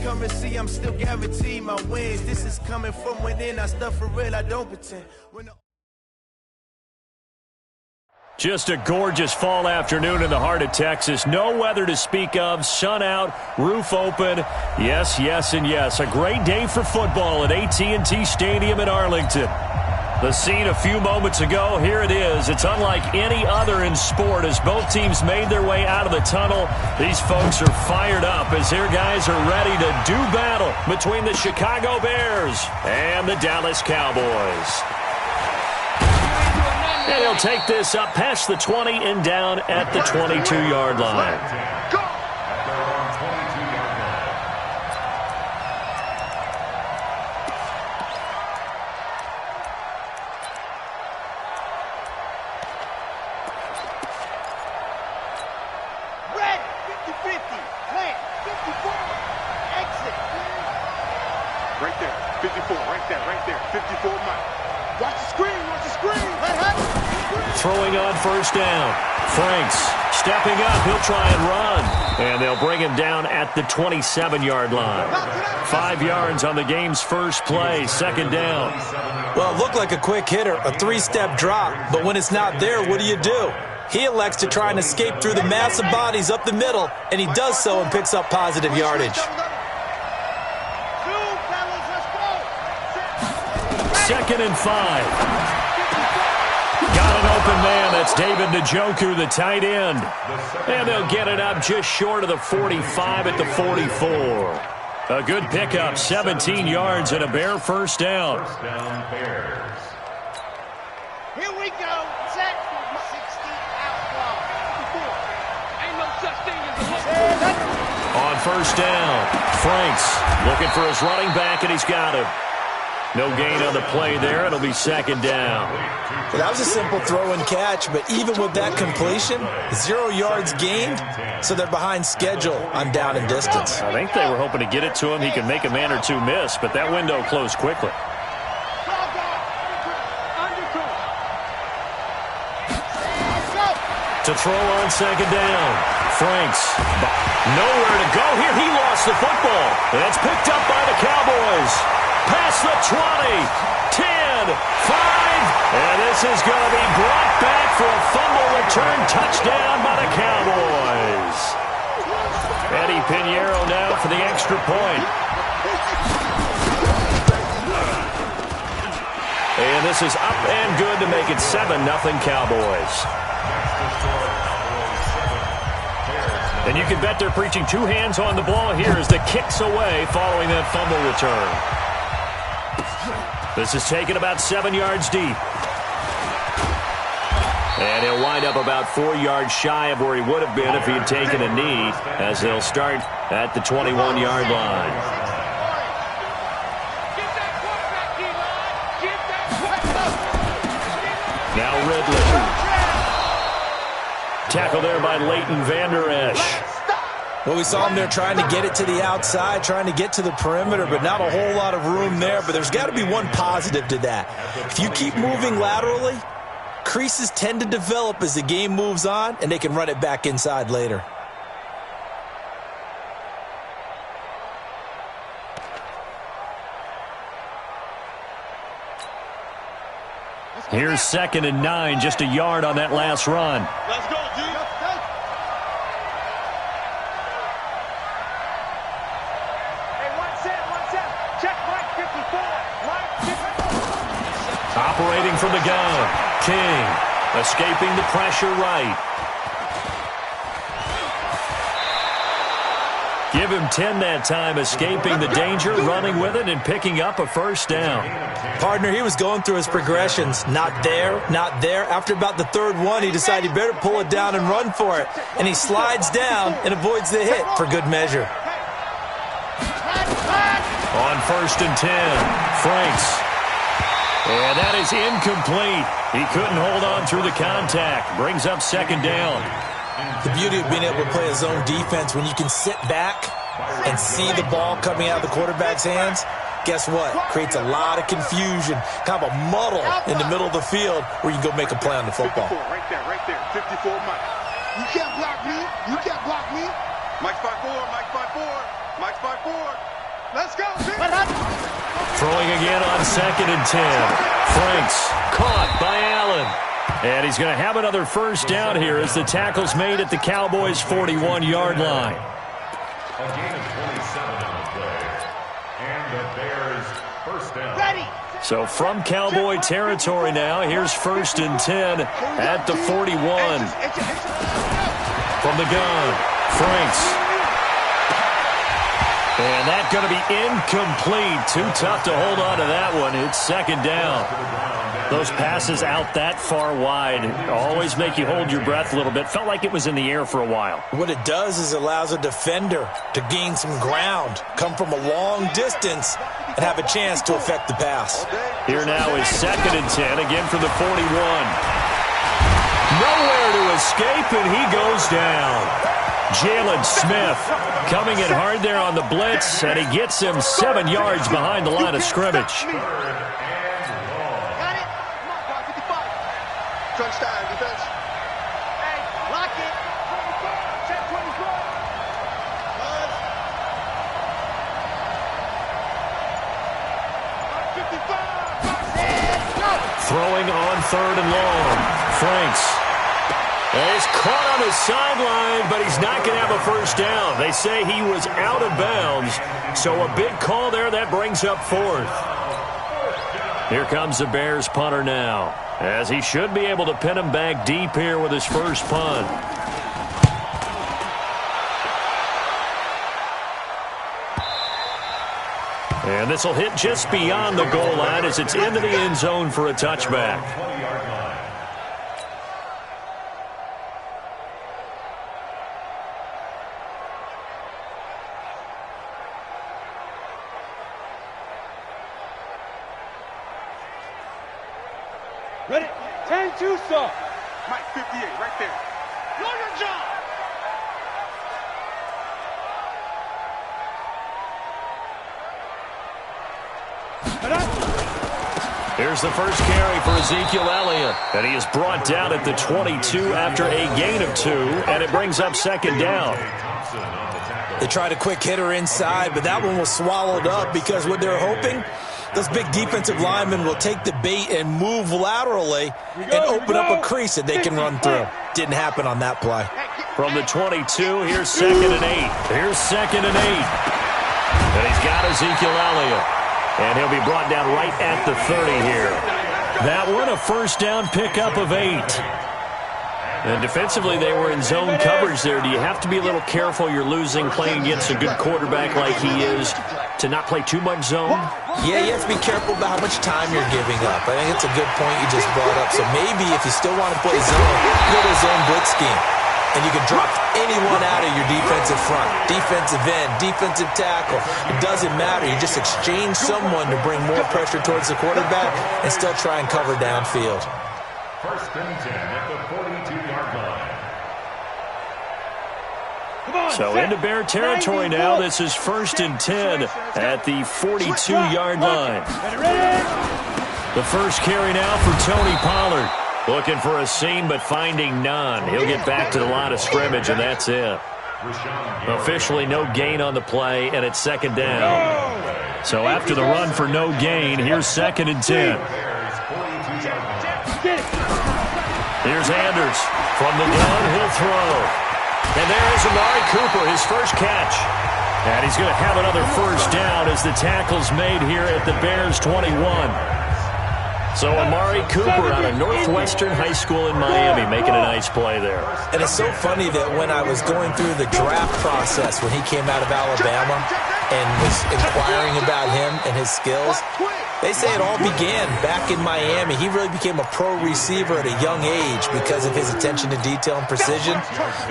come and see, I'm still guaranteed my wins. This is coming from within. I stuff for real, I don't pretend. Just a gorgeous fall afternoon in the heart of Texas. No weather to speak of. Sun out, roof open. Yes, yes, and yes. A great day for football at AT&T Stadium in Arlington. The scene a few moments ago, here it is. It's unlike any other in sport as both teams made their way out of the tunnel. These folks are fired up as their guys are ready to do battle between the Chicago Bears and the Dallas Cowboys. And he'll take this up past the 20 and down at the 22-yard line. Red, 50-50, plant, 54, exit. Right there, 54, right there, 54 Mike. Watch the screen, let happen. Throwing on first down. Franks stepping up. He'll try and run. And they'll bring him down at the 27-yard line. 5 yards on the game's first play. Second down. Well, it looked like a quick hitter, a 3-step drop. But when it's not there, what do? He elects to try and escape through the massive bodies up the middle, and he does so and picks up positive yardage. Second and 5. Got an open man. That's David Njoku, the tight end. And they'll get it up just short of the 45 at the 44. A good pickup, 17 yards and a Bear first down. Here we go. Set. 60 outlaw. Ain't no such thing as a On first down, Franks looking for his running back, and he's got him. No gain on the play there. It'll be second down. Well, that was a simple throw and catch, but even with that completion, 0 yards gained, so they're behind schedule on down and distance. I think they were hoping to get it to him. He could make a man or two miss, but that window closed quickly. To throw on second down. Franks, nowhere to go here. He lost the football. That's picked up by the Cowboys. Past the 20, 10, 5, and this is going to be brought back for a fumble return touchdown by the Cowboys. Eddie Pinheiro now for the extra point. And this is up and good to make it 7-0 Cowboys. And you can bet they're preaching two hands on the ball here as the kick's away following that fumble return. This is taken about 7 yards deep. And he'll wind up about 4 yards shy of where he would have been if he had taken a knee, as they'll start at the 21-yard line. Now Ridley. Tackle there by Leighton Vander Esch. Well, we saw him there trying to get it to the outside, trying to get to the perimeter, but not a whole lot of room there. But there's got to be one positive to that. If you keep moving laterally, creases tend to develop as the game moves on, and they can run it back inside later. Here's 2nd and 9, just a yard on that last run. Let's go, G. Operating from the gun. King escaping the pressure right. Give him 10 that time, escaping the danger, running with it, and picking up a first down. Partner, he was going through his progressions. Not there, not there. After about the third one, he decided he better pull it down and run for it. And he slides down and avoids the hit for good measure. On 1st and 10, Franks. And that is incomplete. He couldn't hold on through the contact. Brings up 2nd down. The beauty of being able to play a zone defense, when you can sit back and see the ball coming out of the quarterback's hands, guess what? Creates a lot of confusion, kind of a muddle in the middle of the field where you can go make a play on the football. 54, right there, 54 Mike. You can't block me. You can't block me. Mike 5-4, Mike 5-4. Mike's by 4. Let's go, Throwing again on 2nd and 10. Franks caught by Allen. And he's going to have another first down here as the tackle's made at the Cowboys' 41-yard line. A gain of 27 on the play. And the Bears first down. Ready. So from Cowboy territory now, here's 1st and 10 at the 41. From the gun, Franks. And that's going to be incomplete. Too tough to hold on to that one. It's 2nd down. Those passes out that far wide always make you hold your breath a little bit. Felt like it was in the air for a while. What it does is allows a defender to gain some ground, come from a long distance, and have a chance to affect the pass. Here now is 2nd and 10, again from the 41. Nowhere to escape, and he goes down. Jalen Smith coming in hard there on the blitz, and he gets him 7 yards behind the line of scrimmage. Got it. Crunch time, defense. Hey, lock it. Check 24. Throwing on 3rd and long. Franks. He's caught on the sideline, but he's not going to have a first down. They say he was out of bounds, so a big call there that brings up 4th. Here comes the Bears punter now, as he should be able to pin him back deep here with his first punt. And this will hit just beyond the goal line as it's into the end zone for a touchback. Ready. 10-2, sir. Mike 58, right there. Know your job. Here's the first carry for Ezekiel Elliott, and he is brought down at the 22 after a gain of 2, and it brings up 2nd down. They tried a quick hitter inside, but that one was swallowed up because what they're hoping, those big defensive linemen will take the bait and move laterally and open up a crease that they can run through. Didn't happen on that play. From the 22, here's 2nd and 8. Here's 2nd and 8. And he's got Ezekiel Elliott. And he'll be brought down right at the 30 here. That one, a first down pickup of 8. And defensively, they were in zone coverage there. Do you have to be a little careful you're losing playing against a good quarterback like he is to not play too much zone? Yeah, you have to be careful about how much time you're giving up. I think it's a good point you just brought up. So maybe if you still want to play zone, go to zone blitz scheme. And you can drop anyone out of your defensive front, defensive end, defensive tackle. It doesn't matter. You just exchange someone to bring more pressure towards the quarterback and still try and cover downfield. 1st and 10 at the 42-yard line. So into Bear territory now. This is 1st and 10 at the 42-yard line. The first carry now for Tony Pollard. Looking for a seam, but finding none. He'll get back to the line of scrimmage, and that's it. Officially no gain on the play, and it's 2nd down. So after the run for no gain, here's 2nd and 10. Here's Anders. From the gun, he'll throw. And there is Amari Cooper, his first catch. And he's going to have another first down as the tackle's made here at the Bears' 21. So Amari Cooper out of Northwestern High School in Miami making a nice play there. And it's so funny that when I was going through the draft process when he came out of Alabama and was inquiring about him and his skills, they say it all began back in Miami. He really became a pro receiver at a young age because of his attention to detail and precision.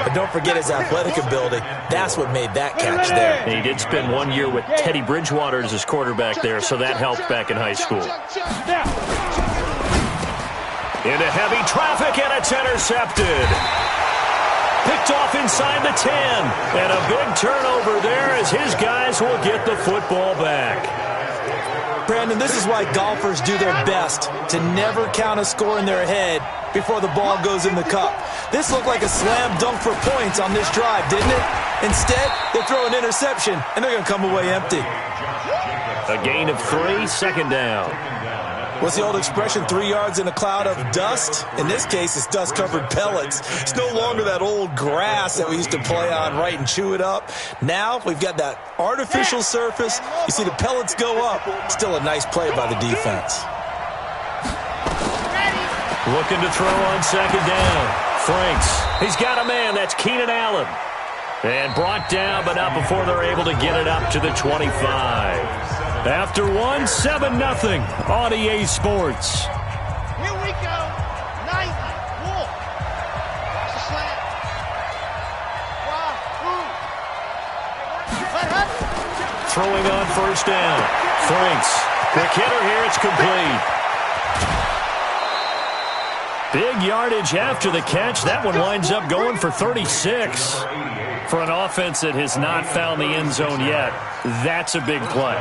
But don't forget his athletic ability. That's what made that catch there. And he did spend 1 year with Teddy Bridgewater as his quarterback there, so that helped back in high school. Into heavy traffic, and it's intercepted. Picked off inside the 10. And a big turnover there as his guys will get the football back. Brandon, this is why golfers do their best to never count a score in their head before the ball goes in the cup. This looked like a slam dunk for points on this drive, didn't it? Instead, they throw an interception, and they're going to come away empty. A gain of 3, second down. What's the old expression, 3 yards in a cloud of dust? In this case, it's dust-covered pellets. It's no longer that old grass that we used to play on, right, and chew it up. Now, we've got that artificial surface. You see the pellets go up. Still a nice play by the defense. Looking to throw on second down. Franks. He's got a man. That's Keenan Allen. And brought down, but not before they're able to get it up to the 25. After one, 7-0 on EA Sports. Here we go. 90. Wolf. Watch the slant. Throwing on first down. Franks. Quick hitter here. It's complete. Big yardage after the catch. That one winds up going for 36. For an offense that has not found the end zone yet, that's a big play.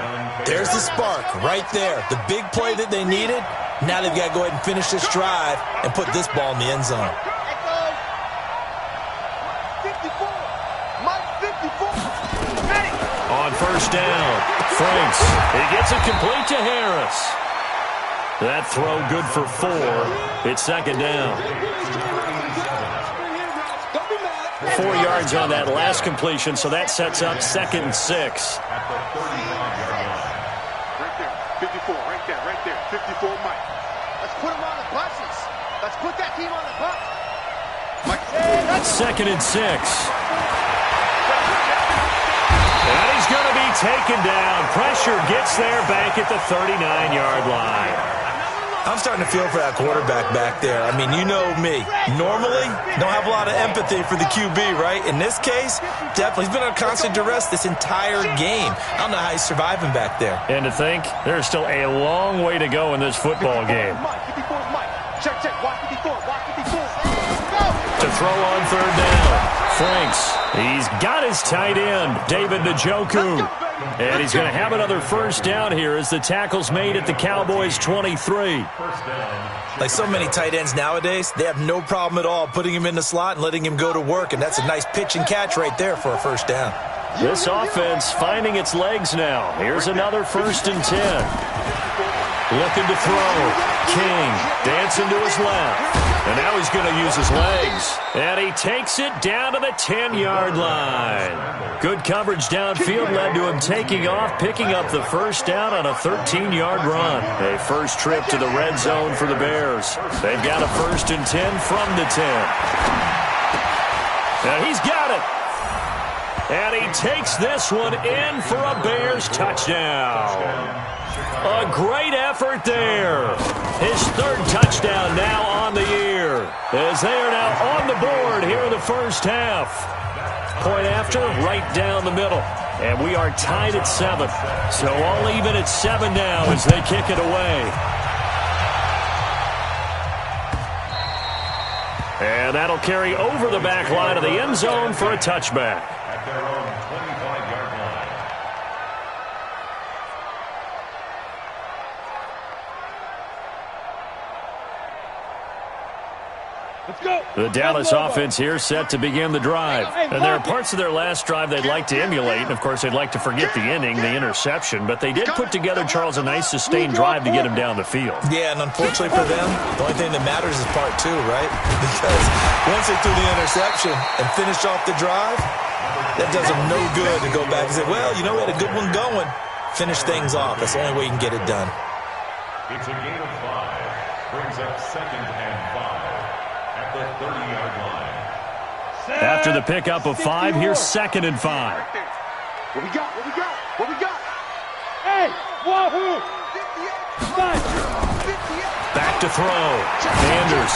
There's the spark right there. The big play that they needed. Now they've got to go ahead and finish this drive and put this ball in the end zone. 54. Mike 54. On first down, Franks. He gets it complete to Harris. That throw good for 4. It's second down. 4 yards on that last completion, so that sets up 2nd and 6. Right there, 54, right there, 54, Mike. Let's put him on the buses. Let's put that team on the bus. Mike. 2nd and 6. And he's going to be taken down. Pressure gets there back at the 39-yard line. I'm starting to feel for that quarterback back there. I mean, you know me. Normally, don't have a lot of empathy for the QB, right? In this case, definitely. He's been on constant duress this entire game. I don't know how he's surviving back there. And to think, there's still a long way to go in this football game. Mike, 54 is Mike. Check, watch 54, watch 54. To throw on third down, Franks. He's got his tight end, David Njoku. And he's going to have another first down here as the tackle's made at the Cowboys' 23. Like so many tight ends nowadays, they have no problem at all putting him in the slot and letting him go to work, and that's a nice pitch and catch right there for a first down. This offense finding its legs now. Here's another 1st and 10. Looking to throw. King dancing to his left. And now he's going to use his legs. And he takes it down to the 10-yard line. Good coverage downfield led to him taking off, picking up the first down on a 13-yard run. A first trip to the red zone for the Bears. They've got a 1st and 10 from the 10. And he's got it. And he takes this one in for a Bears touchdown. A great effort there. His 3rd touchdown now on the year, as they are now on the board here in the first half. Point after, right down the middle. And we are tied at 7. So all even at 7 now as they kick it away. And that'll carry over the back line of the end zone for a touchback. At their own 25-yard line. Let's go. The Dallas offense here set to begin the drive. And there are parts of their last drive they'd like to emulate. And, of course, they'd like to forget the inning, the interception. But they did put together, Charles, a nice sustained drive to get him down the field. Yeah, and unfortunately for them, the only thing that matters is part 2, right? Because once they threw the interception and finished off the drive, that does them no good to go back and say, well, you know, we had a good one going. Finish things off. That's the only way you can get it done. It's a gain of 5. Brings up 2nd and 5 at the 30-yard line. After the pickup of 5, here's 2nd and 5. What we got? Hey, wahoo! Back to throw. Sanders.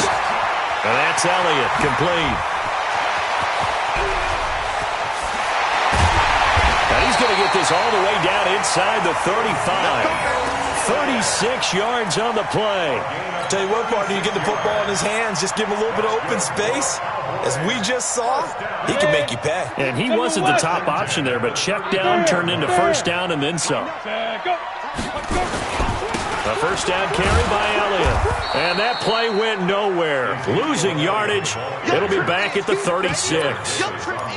And that's Elliott. Complete. And he's going to get this all the way down inside the 35. 36 yards on the play. Tell you what, partner, you get the football in his hands, just give him a little bit of open space. As we just saw, he can make you pay. And he wasn't the top option there, but check down turned into first down and then some. A first down carry by Elliott. And that play went nowhere. Losing yardage. It'll be back at the 36.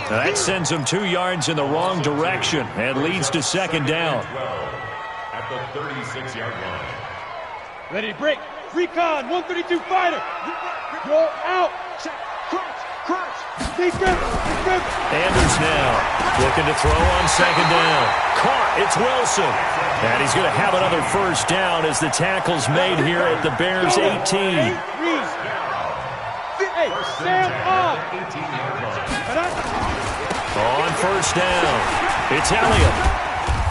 That sends him 2 yards in the wrong direction and leads to second down. At the 36-yard line. Ready to break. Recon, 132 fighter. Go out. Crunch. Defense. Anders now looking to throw on second down. Caught. It's Wilson. And he's going to have another first down as the tackle's made here at the Bears' 18. Hey, stand up. On first down, it's Elliott.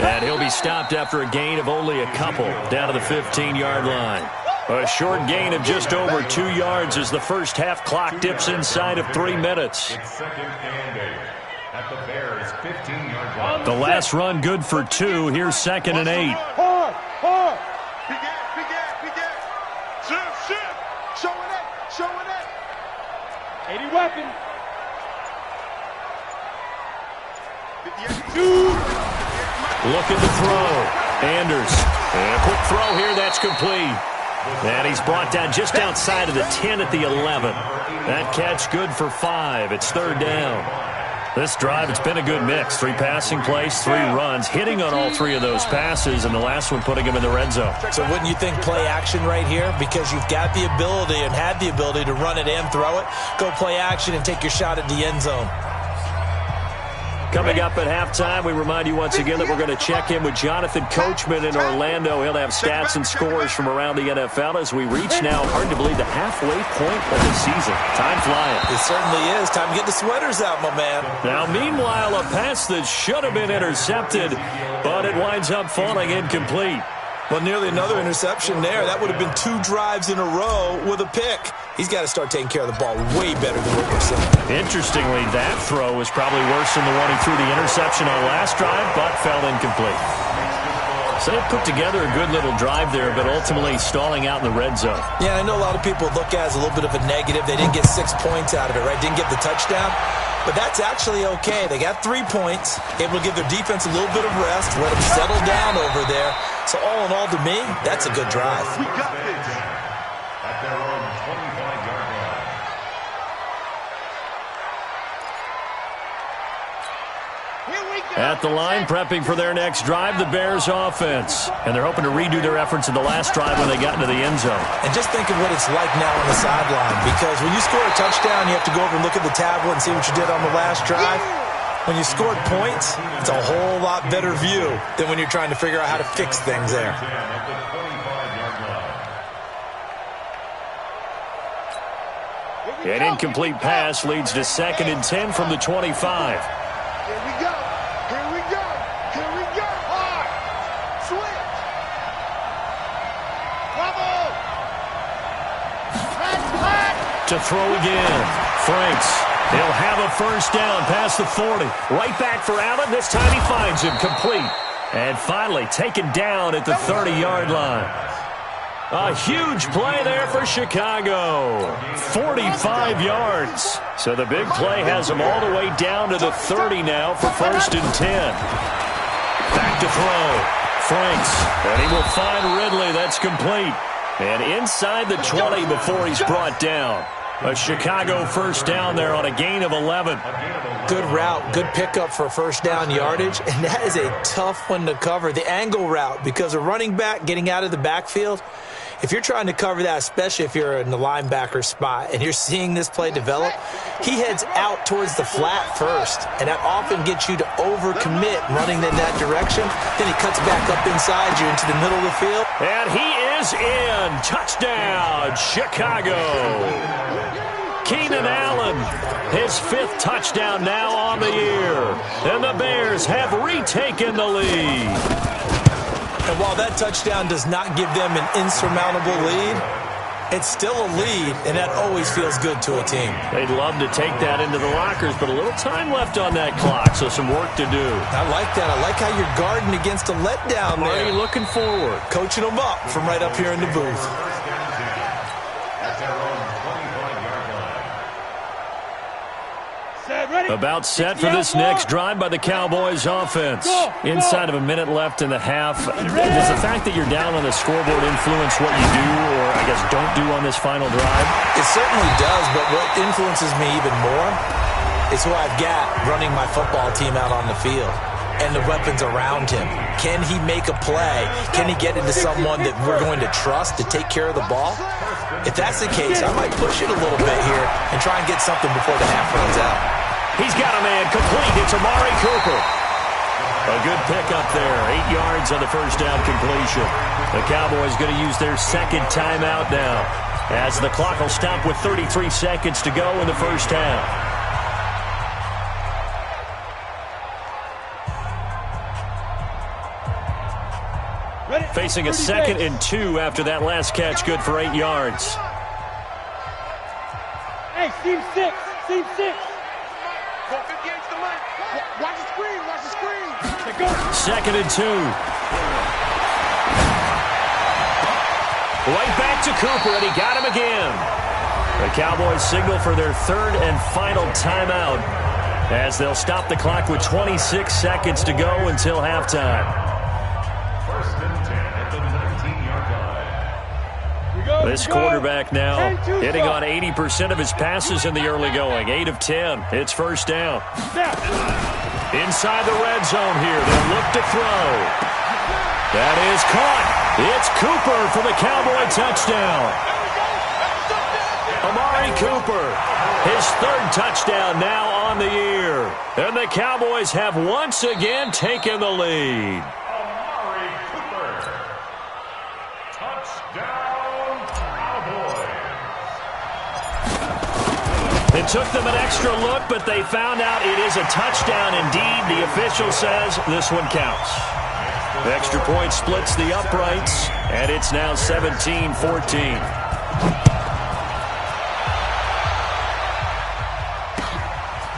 And he'll be stopped after a gain of only a couple down to the 15-yard line. A short gain of just over 2 yards as the first half clock dips inside of 3 minutes. It's second and 8 at the Bears' 15-yard line. The last run good for 2. Here's second and 8. Hard. Begin. Shift. Showing it. 80 weapon. Looking to throw. Anders. And a quick throw here. That's complete. And he's brought down just outside of the 10 at the 11. That catch good for 5. It's third down. This drive, it's been a good mix. 3 passing plays, 3 runs, hitting on all 3 of those passes, and the last one putting him in the red zone. So wouldn't you think play action right here? Because you've got the ability and had the ability to run it and throw it. Go play action and take your shot at the end zone. Coming up at halftime, we remind you once again that we're going to check in with Jonathan Coachman in Orlando. He'll have stats and scores from around the NFL as we reach now, hard to believe, the halfway point of the season. Time flying. It certainly is. Time to get the sweaters out, my man. Now, meanwhile, a pass that should have been intercepted, but it winds up falling incomplete. Well, nearly another interception there. That would have been 2 drives in a row with a pick. He's got to start taking care of the ball way better than what we're seeing. Interestingly, that throw was probably worse than the one he threw the interception on last drive, but fell incomplete. So they put together a good little drive there, but ultimately stalling out in the red zone. Yeah, I know a lot of people look at it as a little bit of a negative. They didn't get 6 points out of it, right? Didn't get the touchdown. But that's actually okay. They got 3 points, able to give their defense a little bit of rest, let them settle down over there. So all in all, to me, that's a good drive. We got this. At their own 25-yard line. Here we go. At the line, prepping for their next drive, the Bears offense. And they're hoping to redo their efforts in the last drive when they got into the end zone. And just think of what it's like now on the sideline. Because when you score a touchdown, you have to go over and look at the tablet and see what you did on the last drive. When you scored points, it's a whole lot better view than when you're trying to figure out how to fix things there. At the 25-yard line. An incomplete pass leads to second and 10 from the 25. Here we go. Hard. Switch. To throw again. Franks. He'll have a first down past the 40. Right back for Allen. This time he finds him complete. And finally taken down at the 30-yard line. A huge play there for Chicago. 45 yards. So the big play has them all the way down to the 30 now for first and 10. Back to throw. Franks. And he will find Ridley. That's complete. And inside the 20 before he's brought down. A Chicago first down there on a gain of 11. Good route, good pickup for first down yardage, and that is a tough one to cover. The angle route, because a running back getting out of the backfield, if you're trying to cover that, especially if you're in the linebacker spot and you're seeing this play develop, he heads out towards the flat first, and that often gets you to overcommit running in that direction. Then he cuts back up inside you into the middle of the field. And he is in. Touchdown, Chicago. Keenan Allen, his 5th touchdown now on the year. And the Bears have retaken the lead. And while that touchdown does not give them an insurmountable lead, it's still a lead, and that always feels good to a team. They'd love to take that into the lockers, but a little time left on that clock, so some work to do. I like that. I like how you're guarding against a letdown there. Marty looking forward. Coaching them up from right up here in the booth. About set for this next drive by the Cowboys offense. Inside of a minute left in the half. Does the fact that you're down on the scoreboard influence what you do, or I guess don't do on this final drive? It certainly does, but what influences me even more is who I've got running my football team out on the field and the weapons around him. Can he make a play? Can he get into someone that we're going to trust to take care of the ball? If that's the case, I might push it a little bit here and try and get something before the half runs out. He's got a man complete. It's Amari Cooper. A good pickup there. 8 yards on the first down completion. The Cowboys going to use their second timeout now, as the clock will stop with 33 seconds to go in the first half. Facing a 2nd and 2 after that last catch, good for 8 yards. Hey, seam 6, seam 6. Watch the screen, watch the screen. 2nd and 2. Right back to Cooper, and he got him again. The Cowboys signal for their 3rd and final timeout, as they'll stop the clock with 26 seconds to go until halftime. 1st and 10 at the 19-yard line. This quarterback now hitting on 80% of his passes in the early going. 8 of 10. It's first down. Inside the red zone here. They'll look to throw. That is caught. It's Cooper for the Cowboy touchdown. Amari Cooper, his 3rd touchdown now on the year. And the Cowboys have once again taken the lead. Amari Cooper. Touchdown, Cowboys. It took them an extra look, but they found out it is a touchdown indeed. The official says this one counts. The extra point splits the uprights, and it's now 17-14.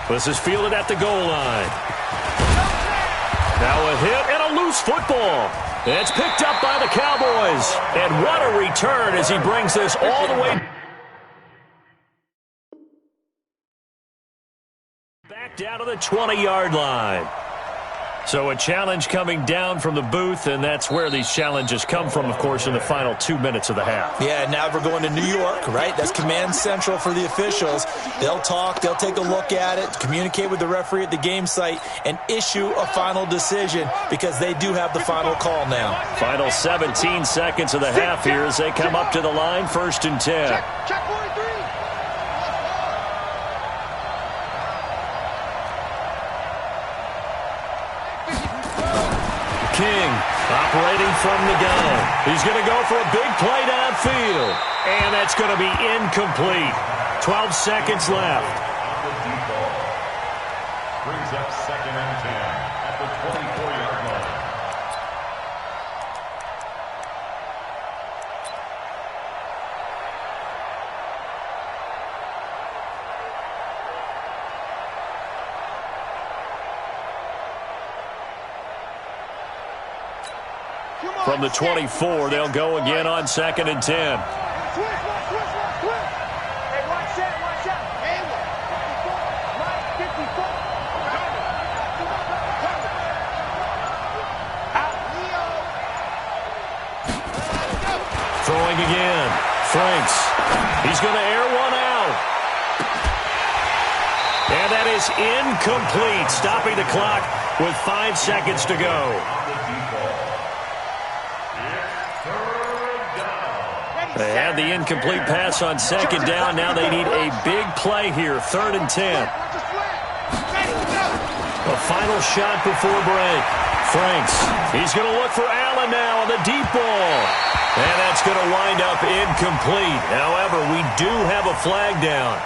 This is fielded at the goal line. Now a hit and a loose football. It's picked up by the Cowboys. And what a return as he brings this all the way back down to the 20-yard line. So a challenge coming down from the booth, and that's where these challenges come from, of course, in the final 2 minutes of the half. Yeah, now we're going to New York, right? That's command central for the officials. They'll talk, they'll take a look at it, communicate with the referee at the game site, and issue a final decision because they do have the final call now. Final 17 seconds of the half here as they come up to the line, 1st and 10. Check 43. King operating from the gun. He's going to go for a big play downfield. And that's going to be incomplete. 12 seconds left. Brings up 2nd and 10 at the 24-yard line. From the 24, they'll go again on 2nd and 10. Hey, watch that, watch that. Hey, 54. Throwing again. Franks. He's going to air one out. And that is incomplete, stopping the clock with 5 seconds to go. They had the incomplete pass on 2nd down. Now they need a big play here, 3rd and 10. A final shot before break. Franks. He's going to look for Allen now on the deep ball. And that's going to wind up incomplete. However, we do have a flag down.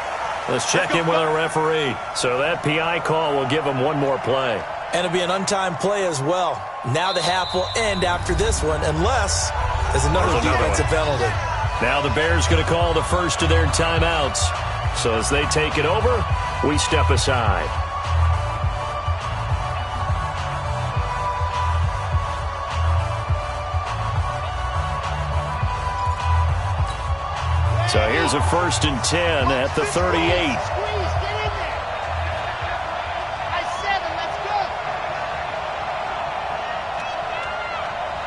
Let's check in with our referee. So that PI call will give him one more play. And it'll be an untimed play as well. Now the half will end after this one unless there's another defensive penalty. Now the Bears going to call the first of their timeouts. So as they take it over, we step aside. So here's a 1st and 10 at the 38.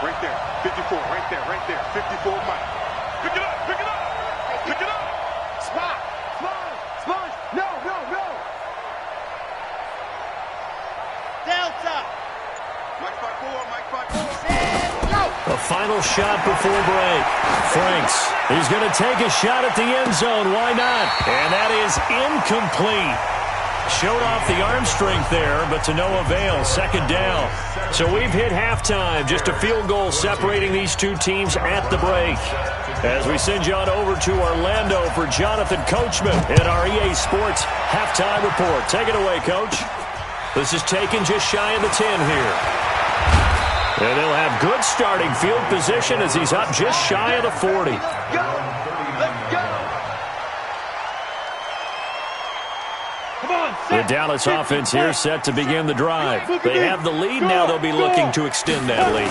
Right there, 54, right there, 54 Mike. Pick it up. Spot. No. A final shot before break. Franks, he's going to take a shot at the end zone. Why not? And that is incomplete. Showed off the arm strength there, but to no avail. Second down. So we've hit halftime. Just a field goal separating these two teams at the break. As we send you on over to Orlando for Jonathan Coachman in our EA Sports halftime report. Take it away, Coach. This is taken just shy of the 10 here. And they'll have good starting field position as he's up just shy of the 40. The Dallas offense here set to begin the drive. They have the lead. Now they'll be looking to extend that lead.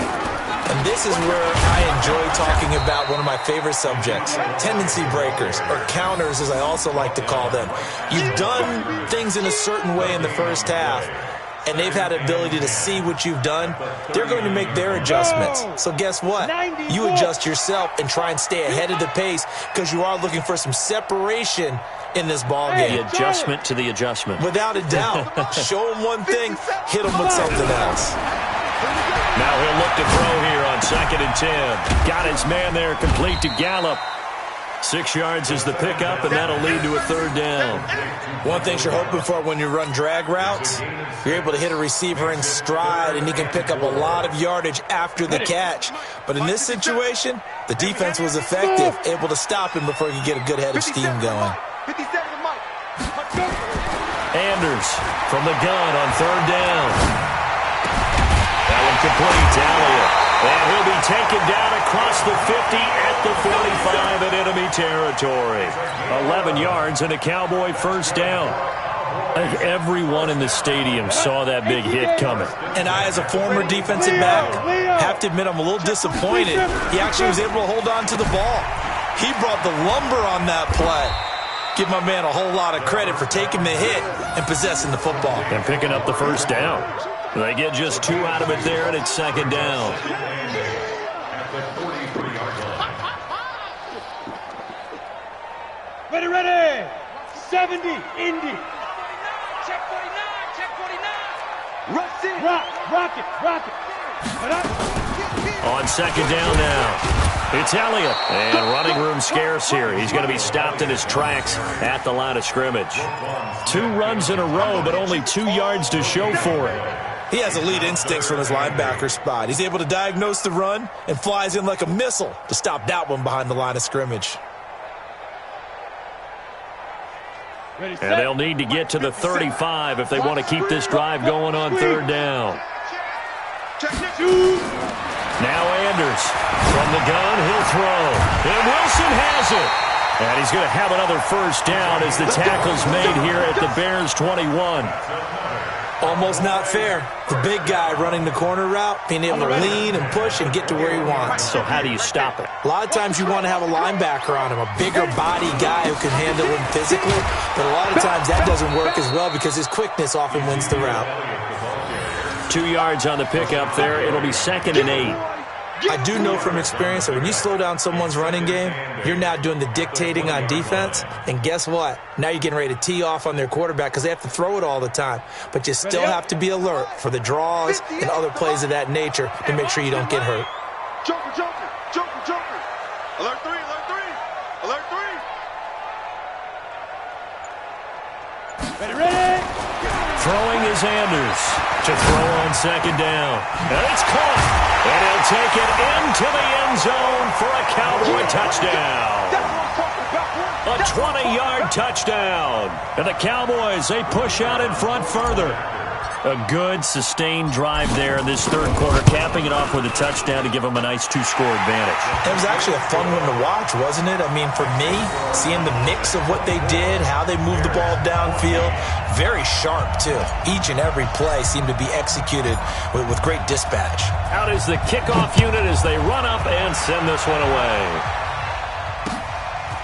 And this is where I enjoy talking about one of my favorite subjects, tendency breakers, or counters as I also like to call them. You've done things in a certain way in the first half, and they've had the ability to see what you've done. They're going to make their adjustments. So guess what? You adjust yourself and try and stay ahead of the pace because you are looking for some separation in this ball game. The adjustment to the adjustment. Without a doubt. Show them one thing, hit them with something else. Now he'll look to throw here on 2nd and 10. Got his man there, complete to Gallup. 6 yards is the pickup, and that'll lead to a 3rd down. One thing you're hoping for when you run drag routes, you're able to hit a receiver in stride, and he can pick up a lot of yardage after the catch. But in this situation, the defense was effective, able to stop him before he could get a good head of steam going. Anders from the gun on 3rd down. That one complete to Elliott. And he'll be taken down across the 50 at the 45 in enemy territory. 11 yards and a Cowboy 1st down. I think everyone in the stadium saw that big hit coming. And I, as a former defensive back, have to admit I'm a little disappointed. He actually was able to hold on to the ball. He brought the lumber on that play. Give my man a whole lot of credit for taking the hit and possessing the football. And picking up the 1st down. They get just 2 out of it there, and it's 2nd down. Ready. 70, Indy. Check 49, check 49. Rush it. Rock it. On 2nd down now. It's Elliott, and running room scarce here. He's going to be stopped in his tracks at the line of scrimmage. 2 runs in a row, but only 2 yards to show for it. He has elite instincts from his linebacker spot. He's able to diagnose the run and flies in like a missile to stop that one behind the line of scrimmage. And they'll need to get to the 35 if they want to keep this drive going on 3rd down. Now Anders from the gun, he'll throw. And Wilson has it. And he's going to have another 1st down as the tackle's made here at the Bears 21. Almost not fair. The big guy running the corner route, being able to lean and push and get to where he wants. So how do you stop it? A lot of times you want to have a linebacker on him, a bigger body guy who can handle him physically. But a lot of times that doesn't work as well because his quickness often wins the route. 2 yards on the pickup there. It'll be 2nd and 8. I do know from experience that when you slow down someone's running game, you're now doing the dictating on defense. And guess what? Now you're getting ready to tee off on their quarterback because they have to throw it all the time. But you still have to be alert for the draws and other plays of that nature to make sure you don't get hurt. Joker. Alert 3. Ready. Throwing is Anders to throw on 2nd down. And it's caught. And he'll take it into the end zone for a Cowboy touchdown. A 20-yard touchdown. And the Cowboys, they push out in front further. A good, sustained drive there in this 3rd quarter, capping it off with a touchdown to give them a nice 2-score advantage. It was actually a fun one to watch, wasn't it? I mean, for me, seeing the mix of what they did, how they moved the ball downfield, very sharp, too. Each and every play seemed to be executed with great dispatch. Out is the kickoff unit as they run up and send this one away.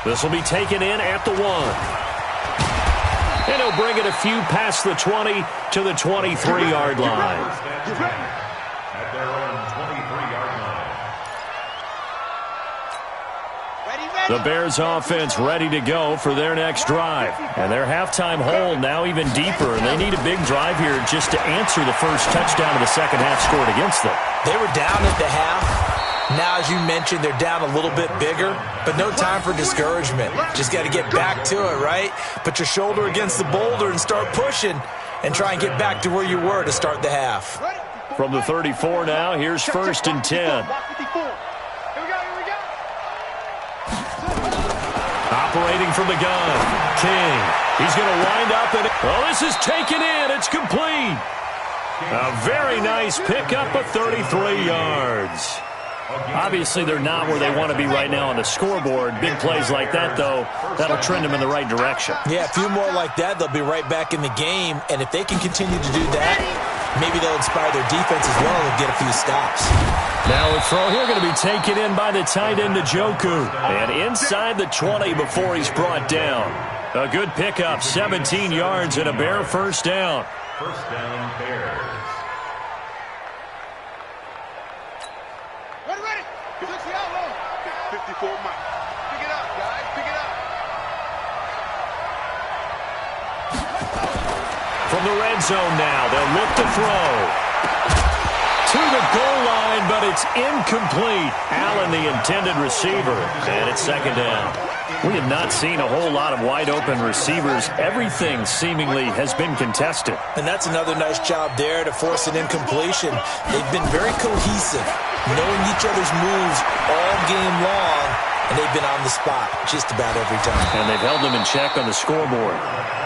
This will be taken in at the 1. And he'll bring it a few past the 20 to the 23-yard line. At their own 23-yard line. Ready. The Bears offense ready to go for their next drive. And their halftime hole now even deeper, and they need a big drive here just to answer the first touchdown of the second half scored against them. They were down at the half. Now, as you mentioned, they're down a little bit bigger, but no time for discouragement. Just got to get back to it, right? Put your shoulder against the boulder and start pushing and try and get back to where you were to start the half. From the 34 now, here's 1st and 10. Operating from the gun, King. He's going to wind up and... Oh, this is taken in. It's complete. A very nice pickup of 33 yards. Obviously, they're not where they want to be right now on the scoreboard. Big plays like that, though, that'll trend them in the right direction. Yeah, a few more like that, they'll be right back in the game. And if they can continue to do that, maybe they'll inspire their defense as well and get a few stops. Now a throw here going to be taken in by the tight end, Njoku. And inside the 20 before he's brought down. A good pickup, 17 yards and a Bear first down. First down, Bears. Ready. 54 Mike. Pick it up, guys. Pick it up. From the red zone now, they'll look to throw. To the goal line, but it's incomplete. Allen, the intended receiver, and it's second down. We have not seen a whole lot of wide-open receivers. Everything seemingly has been contested. And that's another nice job there to force an incompletion. They've been very cohesive, knowing each other's moves all game long, and they've been on the spot just about every time. And they've held them in check on the scoreboard.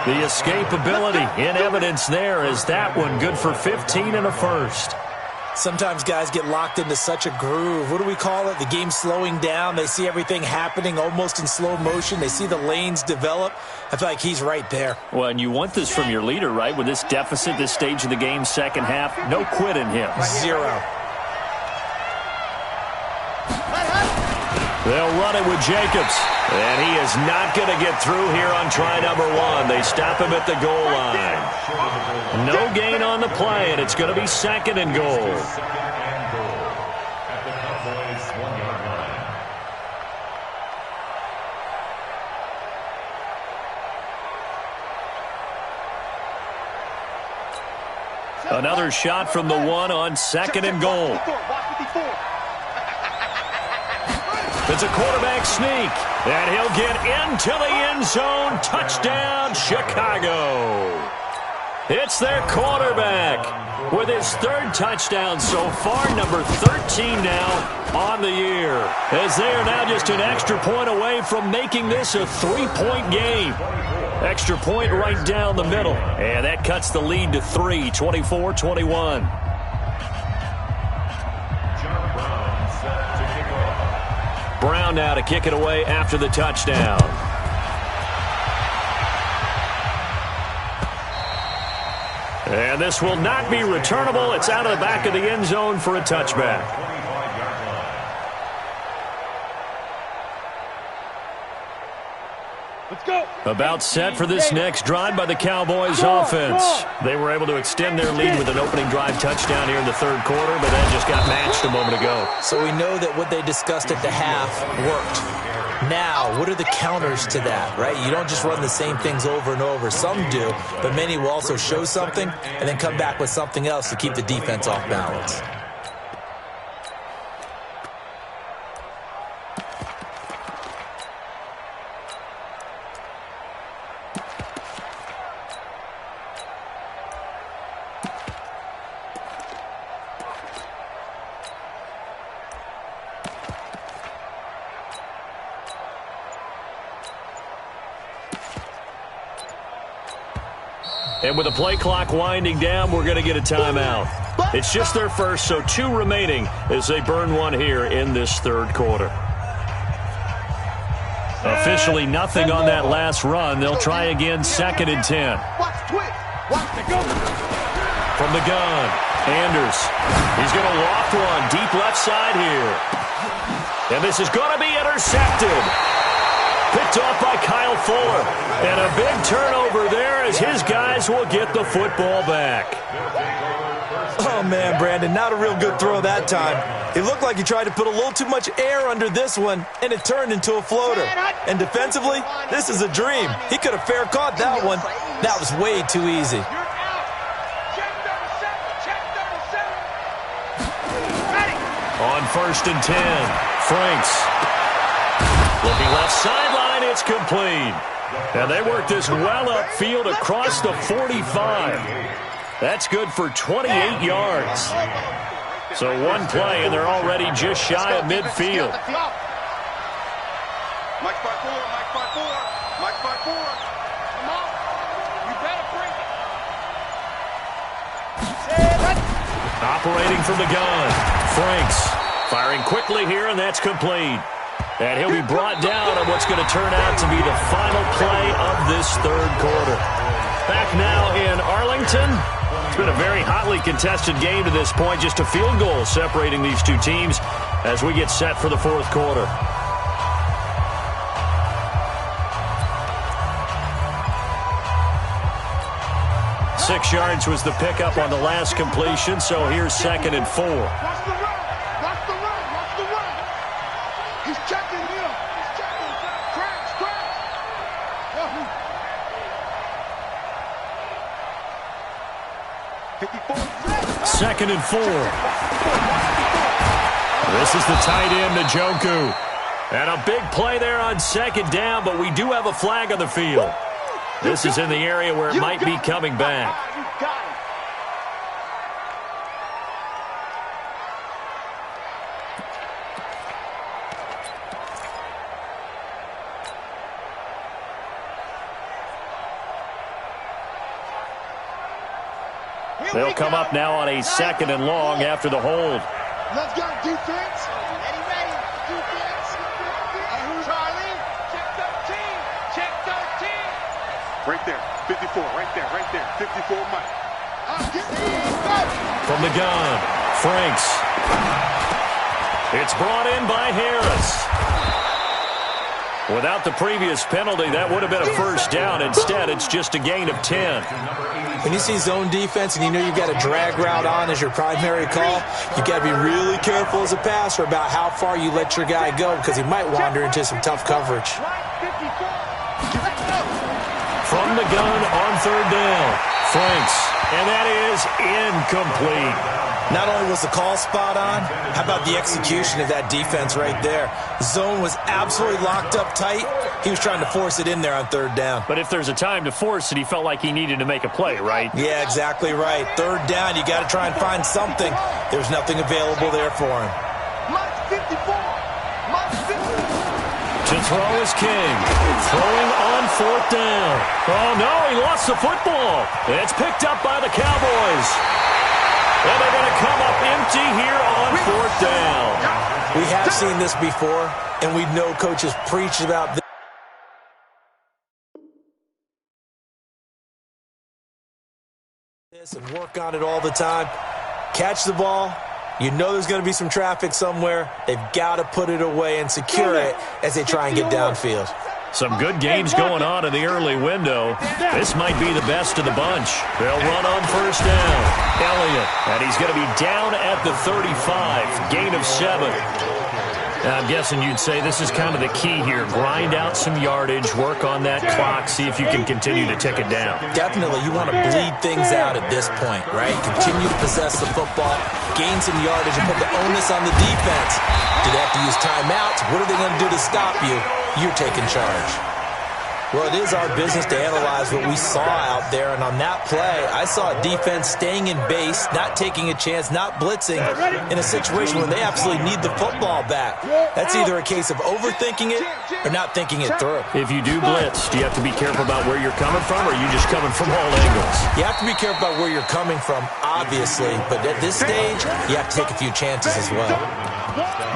The escapability in evidence there is that one good for 15 and a first. Sometimes guys get locked into such a groove. What do we call it? The game's slowing down. They see everything happening almost in slow motion. They see the lanes develop. I feel like he's right there. Well, and you want this from your leader, right? With this deficit, this stage of the game, second half, no quit in him. Zero. They'll run it with Jacobs. And he is not going to get through here on try number one. They stop him at the goal line. No gain on the play, and it's going to be second and goal. Second and goal at the Cowboys' 1-yard line. Another shot from the one on second and goal. It's a quarterback sneak, and he'll get into the end zone. Touchdown, Chicago. It's their quarterback with his third touchdown so far, number 13 now on the year, as they are now just an extra point away from making this a 3-point game. Extra point right down the middle, and that cuts the lead to 3, 24-21. Brown now to kick it away after the touchdown. And this will not be returnable. It's out of the back of the end zone for a touchback. Let's go. About set for this next drive by the Cowboys offense. They were able to extend their lead with an opening drive touchdown here in the third quarter, but that just got matched a moment ago. So we know that what they discussed at the half worked. Now, what are the counters to that, right? You don't just run the same things over and over. Some do, but many will also show something and then come back with something else to keep the defense off balance. And with the play clock winding down, we're going to get a timeout. It's just their first, so 2 remaining as they burn one here in this third quarter. Officially nothing on that last run. They'll try again, 2nd and 10. From the gun, Anders. He's going to loft one deep left side here. And this is going to be intercepted. Picked off by Kyle Fuller. And a big turnover there as his guys will get the football back. Oh, man, Brandon, not a real good throw that time. It looked like he tried to put a little too much air under this one, and it turned into a floater. And defensively, this is a dream. He could have fair caught that one. That was way too easy. On 1st and 10, Franks. Looking left sideline, it's complete. And they work this well upfield across the 45. That's good for 28 yards. So one play, and they're already just shy of midfield. Mike 5-4, Mike 5-4, Mike 5-4. Come on. You better bring it. Operating from the gun, Franks firing quickly here, and that's complete. And he'll be brought down on what's going to turn out to be the final play of this third quarter. Back now in Arlington. It's been a very hotly contested game to this point. Just a field goal separating these two teams as we get set for the fourth quarter. Six yards was the pickup on the last completion, so here's 2nd and 4. Watch the run. Watch the run. Watch the run. He's checking here. He's checking. Cracks. Second and 4. This is the tight end, Njoku. And a big play there on 2nd down, but we do have a flag on the field. This is in the area where it might be coming back. They'll come up now on a 2nd and long after the hold. Let's go, defense. Ready. Defense. Charlie. Check 13. Right there, 54, right there, 54, Mike. From the gun, Franks. It's brought in by Harris. Without the previous penalty, that would have been a first down. Instead, it's just a gain of 10. When you see zone defense and you know you've got a drag route on as your primary call, you've got to be really careful as a passer about how far you let your guy go because he might wander into some tough coverage. From the gun on 3rd down, Franks. And that is incomplete. Not only was the call spot on, how about the execution of that defense right there? Zone was absolutely locked up tight. He was trying to force it in there on 3rd down. But if there's a time to force it, he felt like he needed to make a play, right? Yeah, exactly right. 3rd down, you got to try and find something. There's nothing available there for him. Mike 54. Mike 50. To throw is King. Throwing on 4th down. Oh, no, he lost the football. It's picked up by the Cowboys. And they're going to come up empty here on 4th down. We have seen this before, and we know coaches preach about this and work on it all the time. Catch the ball. You know there's going to be some traffic somewhere. They've got to put it away and secure it as they try and get downfield. Some good games going on in the early window. This might be the best of the bunch. They'll run on 1st down. Elliott, and he's going to be down at the 35. Gain of 7. I'm guessing you'd say this is kind of the key here. Grind out some yardage, work on that clock, see if you can continue to tick it down. Definitely. You want to bleed things out at this point, right? Continue to possess the football, gain some yardage, and put the onus on the defense. Do they have to use timeouts? What are they going to do to stop you? You're taking charge. Well, it is our business to analyze what we saw out there, and on that play, I saw a defense staying in base, not taking a chance, not blitzing in a situation where they absolutely need the football back. That's either a case of overthinking it or not thinking it through. If you do blitz, do you have to be careful about where you're coming from, or are you just coming from all angles? You have to be careful about where you're coming from, obviously, but at this stage, you have to take a few chances as well.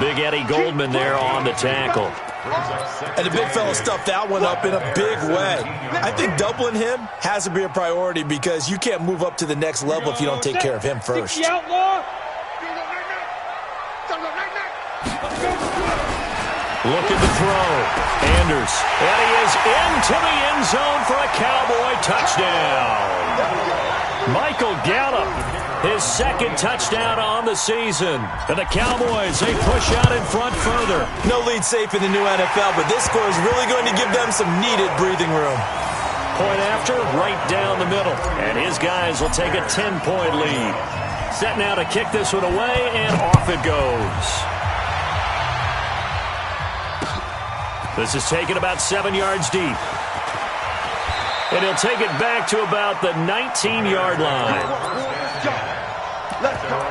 Big Eddie Goldman there on the tackle. And the big fella stuffed that one up in a big way. I think doubling him has to be a priority because you can't move up to the next level if you don't take care of him first. Looking to throw. Anders. And he is into the end zone for a Cowboy touchdown. Michael Gallup his second touchdown on the season. And the Cowboys, they push out in front further. No lead safe in the new NFL, but this score is really going to give them some needed breathing room. Point after, right down the middle. And his guys will take a 10-point lead. Set now to kick this one away, and off it goes. This is taken about 7 yards deep. And he'll take it back to about the 19-yard line. Let's go.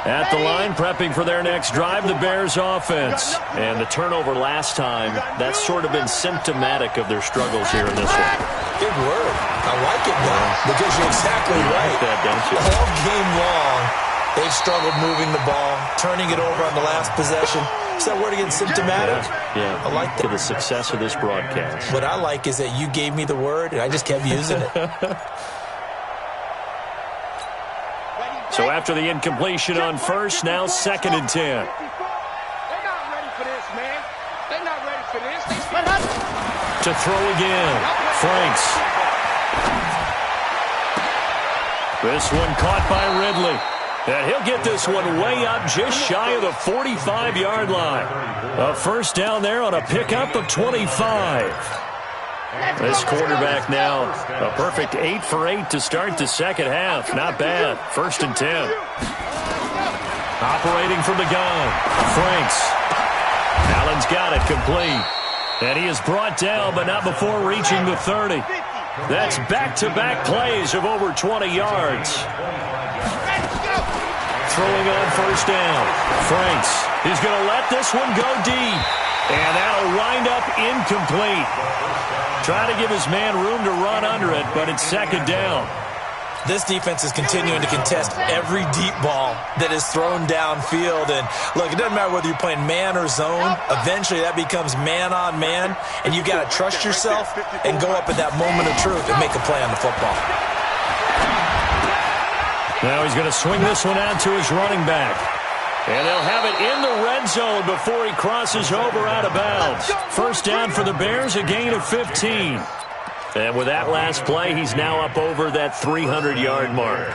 At the line, prepping for their next drive, the Bears offense. And the turnover last time, that's sort of been symptomatic of their struggles here in this one. Big word. I like it now because you're exactly right. Like that, don't you? All game long, they've struggled moving the ball, turning it over on the last possession. Is that word again, symptomatic? Yeah. I like that. To the success of this broadcast. What I like is that you gave me the word, and I just kept using it. So after the incompletion on first, now 2nd and 10. They're not ready for this, man. They're not ready for this. To throw again, Franks. This one caught by Ridley. And he'll get this one way up just shy of the 45-yard line. A first down there on a pickup of 25. This quarterback now, a perfect 8 for 8 to start the second half. Not bad. 1st and 10. Operating from the gun, Franks. Allen's got it complete. And he is brought down, but not before reaching the 30. That's back-to-back plays of over 20 yards. Throwing on first down. Franks. He's going to let this one go deep. And that'll wind up incomplete. Trying to give his man room to run under it, but it's 2nd down. This defense is continuing to contest every deep ball that is thrown downfield. And, look, it doesn't matter whether you're playing man or zone. Eventually, that becomes man-on-man, and you've got to trust yourself and go up at that moment of truth and make a play on the football. Now he's going to swing this one out to his running back. And they'll have it in the red zone before he crosses over out of bounds. First down for the Bears, a gain of 15. And with that last play, he's now up over that 300-yard mark.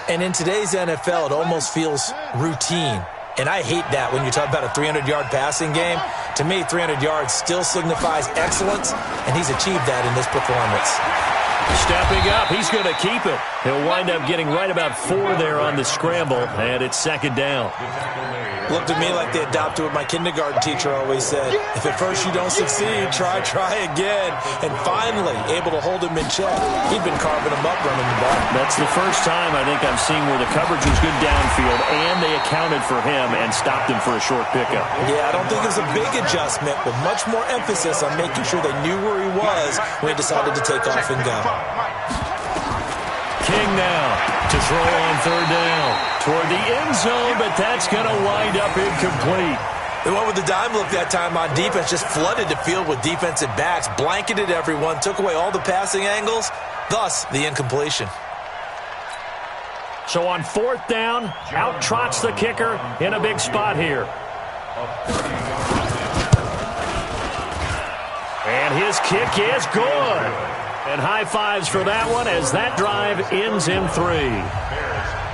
And in today's NFL, it almost feels routine. And I hate that when you talk about a 300-yard passing game. To me, 300 yards still signifies excellence, and he's achieved that in this performance. Stepping up, he's going to keep it. He'll wind up getting right about 4 there on the scramble, and it's 2nd down. Looked at me like they adopted what my kindergarten teacher always said. If at first you don't succeed, try again. And finally, able to hold him in check. He'd been carving him up running the ball. That's the first time I think I've seen where the coverage was good downfield, and they accounted for him and stopped him for a short pickup. Yeah, I don't think it was a big adjustment, but much more emphasis on making sure they knew where he was when he decided to take off and go. King now to throw on 3rd down toward the end zone, but that's going to wind up incomplete. They went with the dime look that time on defense, just flooded the field with defensive backs, blanketed everyone, took away all the passing angles, thus the incompletion. So on 4th down, out trots the kicker in a big spot here. And his kick is good. And high fives for that one as that drive ends in 3.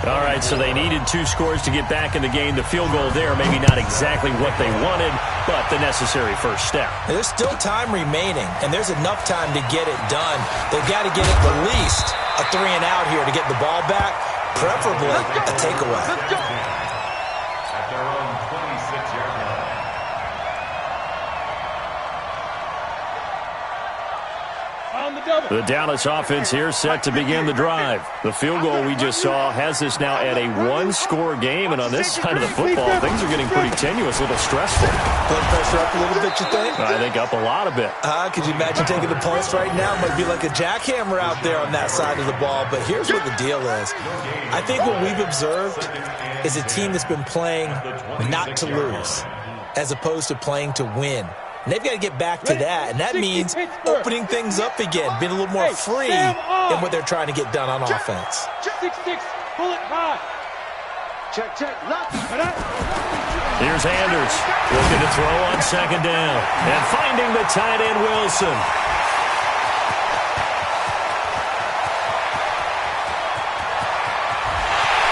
All right, so they needed 2 scores to get back in the game. The field goal there, maybe not exactly what they wanted, but the necessary first step. There's still time remaining, and there's enough time to get it done. They've got to get at the least a 3 and out here to get the ball back, preferably a takeaway. At their own 26-yard line. The Dallas offense here set to begin the drive. The field goal we just saw has this now at a 1-score game, and on this side of the football, things are getting pretty tenuous, a little stressful. Blood pressure up a little bit, you think? I think up a lot of it. Could you imagine taking the pulse right now? It might be like a jackhammer out there on that side of the ball, but here's what the deal is. I think what we've observed is a team that's been playing not to lose as opposed to playing to win. And they've got to get back to that, and that means opening things up again, being a little more free in what they're trying to get done on offense. 6-6, pull it high. Check. Here's Anders looking to throw on 2nd down and finding the tight end Wilson.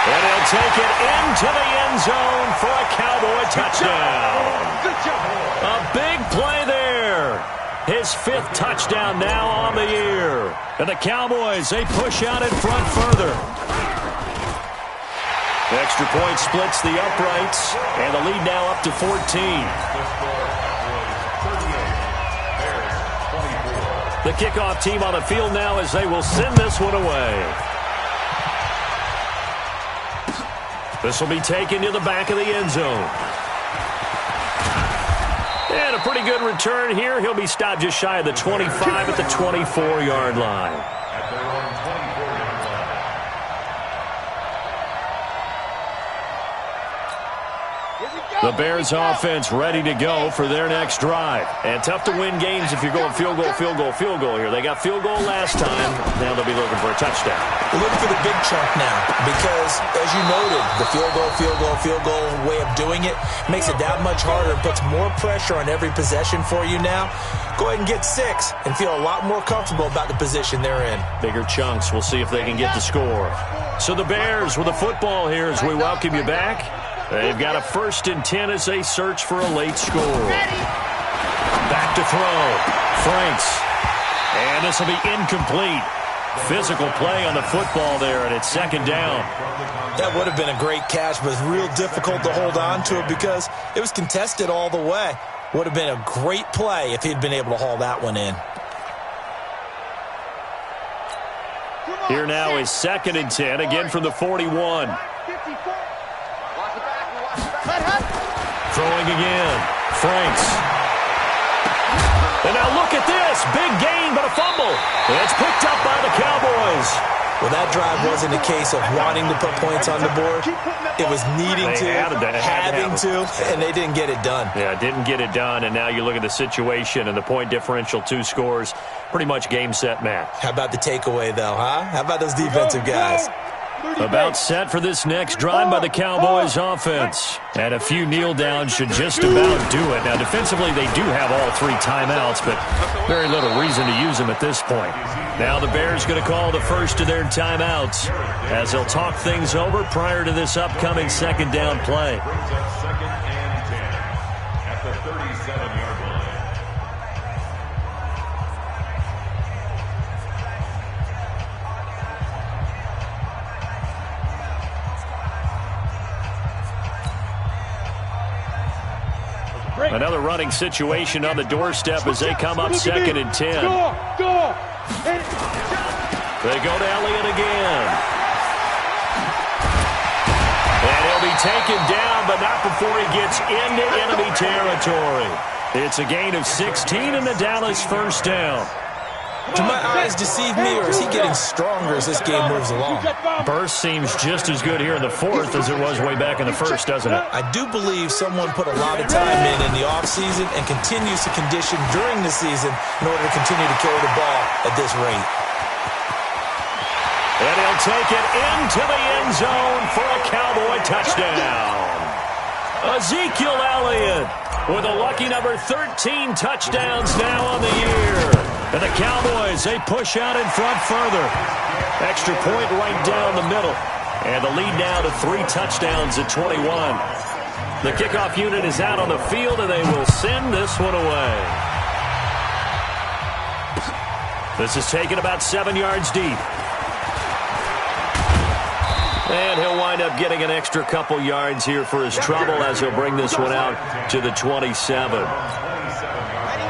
And he'll take it into the end zone for a Cowboy touchdown. Good job. A big play there. His 5th touchdown now on the year. And the Cowboys, they push out in front further. The extra point splits the uprights, and the lead now up to 14. The kickoff team on the field now as they will send this one away. This will be taken to the back of the end zone. And a pretty good return here. He'll be stopped just shy of the 25 at the 24-yard line. The Bears offense ready to go for their next drive. And tough to win games if you're going field goal, field goal, field goal here. They got field goal last time. Now they'll be looking for a touchdown. We're looking for the big chunk now because, as you noted, the field goal way of doing it makes it that much harder and puts more pressure on every possession for you now. Go ahead and get 6 and feel a lot more comfortable about the position they're in. Bigger chunks. We'll see if they can get the score. So the Bears with the football here as we welcome you back. They've got a 1st and 10 as they search for a late score. Back to throw. Franks. And this will be incomplete. Physical play on the football there, and it's 2nd down. That would have been a great catch, but it's real difficult to hold on to it because it was contested all the way. Would have been a great play if he'd been able to haul that one in. Here now is 2nd and 10, again from the 41. Throwing again. Franks. And now look at this. Big gain, but a fumble. And it's picked up by the Cowboys. Well, that drive wasn't a case of wanting to put points on the board. It was needing having to, and they didn't get it done. Yeah, didn't get it done, and now you look at the situation and the point differential, 2 scores, pretty much game, set, match. How about the takeaway, though, huh? How about those defensive guys? About set for this next drive by the Cowboys offense. And a few kneel downs should just about do it. Now, defensively, they do have all 3 timeouts, but very little reason to use them at this point. Now the Bears going to call the first of their timeouts as they'll talk things over prior to this upcoming 2nd down play. Second and 10 at the 37-yard line. Another running situation on the doorstep as they come up 2nd and 10. They go to Elliott again. And he'll be taken down, but not before he gets into enemy territory. It's a gain of 16 and the Dallas 1st down. Do my eyes deceive me, or is he getting stronger as this game moves along? Burst seems just as good here in the 4th as it was way back in the 1st, doesn't it? I do believe someone put a lot of time in the offseason and continues to condition during the season in order to continue to carry the ball at this rate. And he'll take it into the end zone for a Cowboy touchdown. Ezekiel Elliott with a lucky number 13 touchdowns now on the year. And the Cowboys, they push out in front further. Extra point right down the middle. And the lead now to 3 touchdowns at 21. The kickoff unit is out on the field, and they will send this one away. This is taken about 7 yards deep. And he'll wind up getting an extra couple yards here for his trouble as he'll bring this one out to the 27.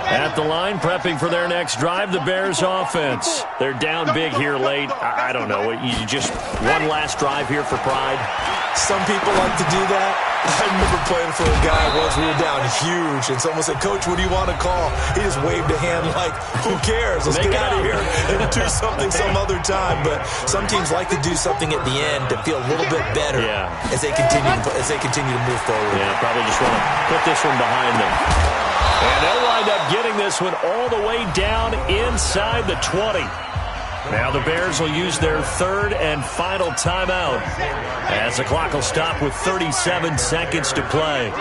At the line, prepping for their next drive, the Bears offense. They're down big here late. I don't know. You just one last drive here for pride? Some people like to do that. I remember playing for a guy once. We were down huge, and someone said, "Coach, what do you want to call?" He just waved a hand like, "Who cares? Let's get out of here and do something some other time." But some teams like to do something at the end to feel a little bit better as they continue to move forward. Yeah, probably just want to put this one behind them. And they'll wind up getting this one all the way down inside the 20. Now the Bears will use their 3rd and final timeout as the clock will stop with 37 seconds to play.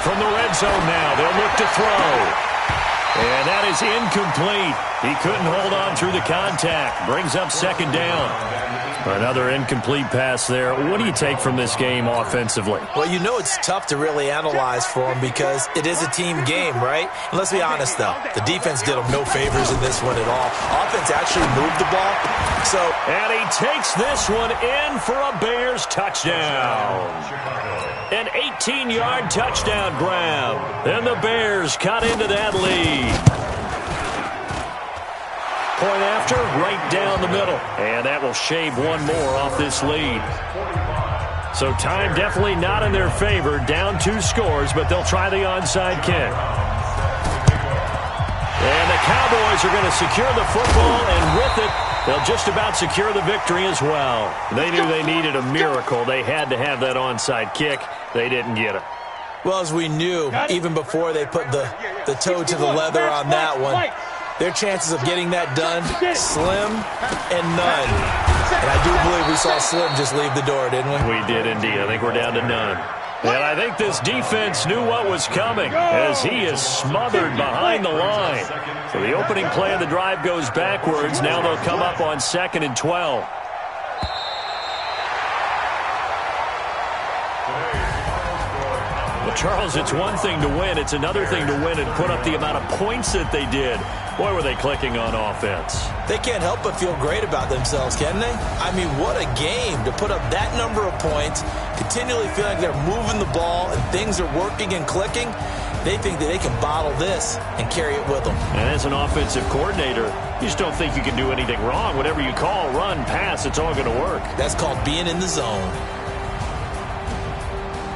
From the red zone now, they'll look to throw. And that is incomplete. He couldn't hold on through the contact. Brings up 2nd down. Another incomplete pass there. What do you take from this game offensively? Well, you know it's tough to really analyze for them because it is a team game, right? And let's be honest, though. The defense did them no favors in this one at all. Offense actually moved the ball. And he takes this one in for a Bears touchdown. An 18-yard touchdown grab. And the Bears cut into that lead. Point after, right down the middle. And that will shave one more off this lead. So time definitely not in their favor. Down 2 scores, but they'll try the onside kick. And the Cowboys are going to secure the football, and with it, they'll just about secure the victory as well. They knew they needed a miracle. They had to have that onside kick. They didn't get it. Well, as we knew, even before they put the toe to the leather on that one, their chances of getting that done, slim and none. And I do believe we saw Slim just leave the door, didn't we? We did indeed. I think we're down to none. And I think this defense knew what was coming as he is smothered behind the line. So the opening play of the drive goes backwards. Now they'll come up on 2nd and 12. Well, Charles, it's one thing to win. It's another thing to win and put up the amount of points that they did. Boy, were they clicking on offense. They can't help but feel great about themselves, can they? I mean, what a game to put up that number of points, continually feeling like they're moving the ball and things are working and clicking. They think that they can bottle this and carry it with them. And as an offensive coordinator, you just don't think you can do anything wrong. Whatever you call, run, pass, it's all going to work. That's called being in the zone.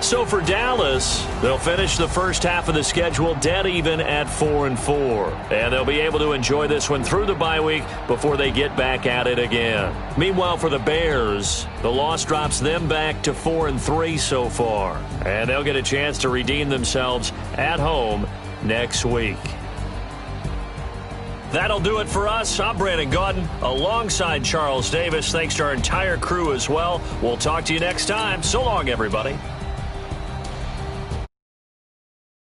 So for Dallas, they'll finish the first half of the schedule dead even at 4-4. And they'll be able to enjoy this one through the bye week before they get back at it again. Meanwhile, for the Bears, the loss drops them back to 4-3 so far. And they'll get a chance to redeem themselves at home next week. That'll do it for us. I'm Brandon Gaudin alongside Charles Davis. Thanks to our entire crew as well. We'll talk to you next time. So long, everybody.